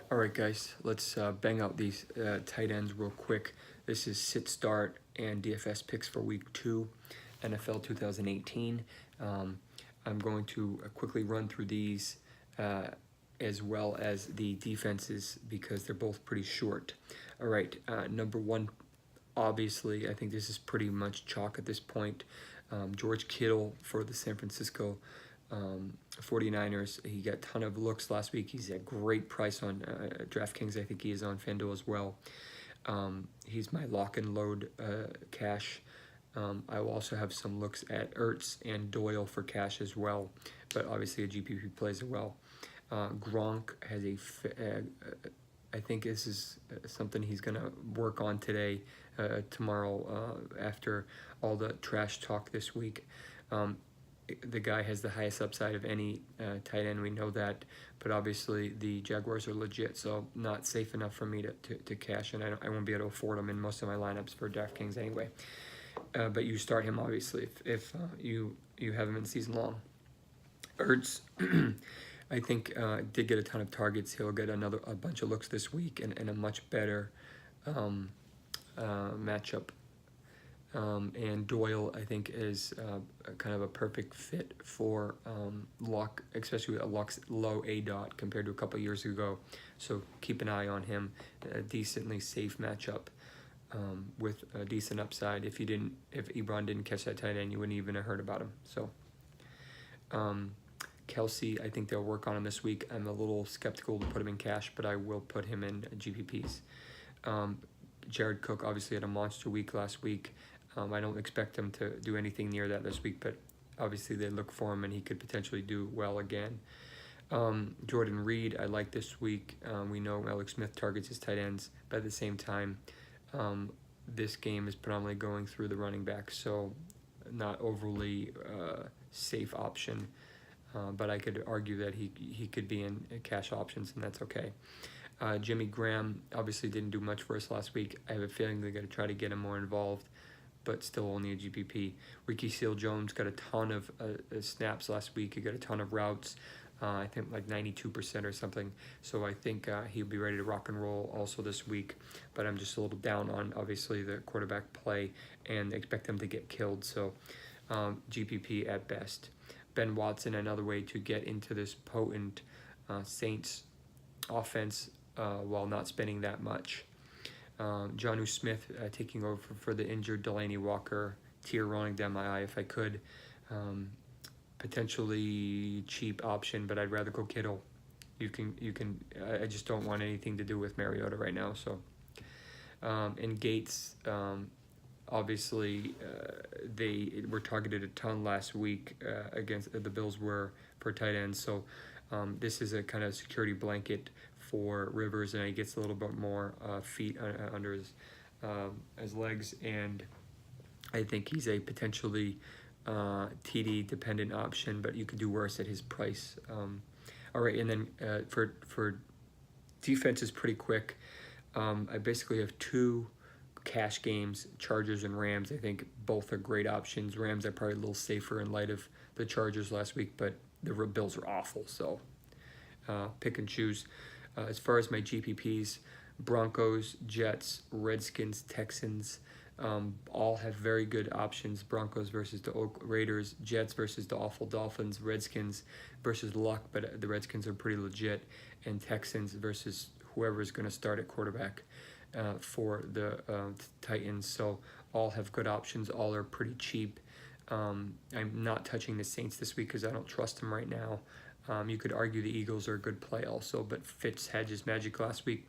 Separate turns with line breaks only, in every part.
All right, guys, let's bang out these tight ends real quick. This is sit start and DFS picks for week 2, NFL 2018. I'm going to quickly run through these as well as the defenses because they're both pretty short. All right, number 1, obviously, I think this is pretty much chalk at this point. George Kittle for the San Francisco 49ers. He got a ton of looks last week. He's a great price on DraftKings. I think he is on FanDuel as well. He's my lock and load cash. I will also have some looks at Ertz and Doyle for cash as well, but obviously a GPP plays as well. Gronk has I think this is something he's going to work on today, tomorrow, after all the trash talk this week. The guy has the highest upside of any tight end, we know that, but obviously the Jaguars are legit, so not safe enough for me to cash, and I won't be able to afford him in most of my lineups for DraftKings anyway. But you start him, obviously, if you have him in season long. Ertz, I think, did get a ton of targets. He'll get a bunch of looks this week and a much better matchup. And Doyle, I think, is kind of a perfect fit for luck, especially with a low ADOT compared to a couple years ago. So keep an eye on him. A decently safe matchup with a decent upside. If Ebron didn't catch that tight end, you wouldn't even have heard about him. So Kelce, I think they'll work on him this week. I'm a little skeptical to put him in cash, but I will put him in GPPs. Jared Cook obviously had a monster week last week. I don't expect him to do anything near that this week, but obviously they look for him and he could potentially do well again. Jordan Reed, I like this week. We know Jonnu Smith targets his tight ends, but at the same time, this game is predominantly going through the running back, so not overly safe option. But I could argue that he could be in cash options, and that's okay. Jimmy Graham obviously didn't do much for us last week. I have a feeling they're going to try to get him more involved, but still only a GPP. Ricky Seals-Jones got a ton of snaps last week. He got a ton of routes, I think like 92% or something. So I think he'll be ready to rock and roll also this week. But I'm just a little down on, obviously, the quarterback play and expect them to get killed. So GPP at best. Ben Watson, another way to get into this potent Saints offense while not spending that much. Jonnu Smith taking over for the injured Delaney Walker, tier rolling down my eye if I could. Potentially cheap option, but I'd rather go Kittle. I just don't want anything to do with Mariota right now. So, and Gates, obviously, they were targeted a ton last week against the Bills were for tight ends. So, this is a kind of security blanket for Rivers, and he gets a little bit more feet under his legs, and I think he's a potentially TD dependent option, but you could do worse at his price. All right, and then for defense is pretty quick. I basically have 2 cash games, Chargers and Rams. I think both are great options. Rams are probably a little safer in light of the Chargers last week, but the Bills are awful, so pick and choose. As far as my GPPs, Broncos, Jets, Redskins, Texans, all have very good options. Broncos versus the Raiders, Jets versus the awful Dolphins, Redskins versus Luck, but the Redskins are pretty legit, and Texans versus whoever is going to start at quarterback for the Titans. So all have good options. All are pretty cheap. I'm not touching the Saints this week because I don't trust them right now. You could argue the Eagles are a good play also, but Fitz had his magic last week.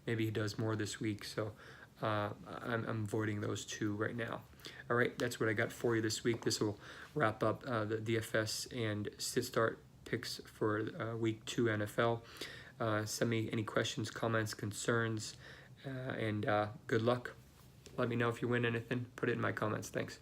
Maybe he does more this week, so I'm avoiding those 2 right now. All right, that's what I got for you this week. This will wrap up the DFS and sit-start picks for week 2 NFL. Send me any questions, comments, concerns, and good luck. Let me know if you win anything. Put it in my comments. Thanks.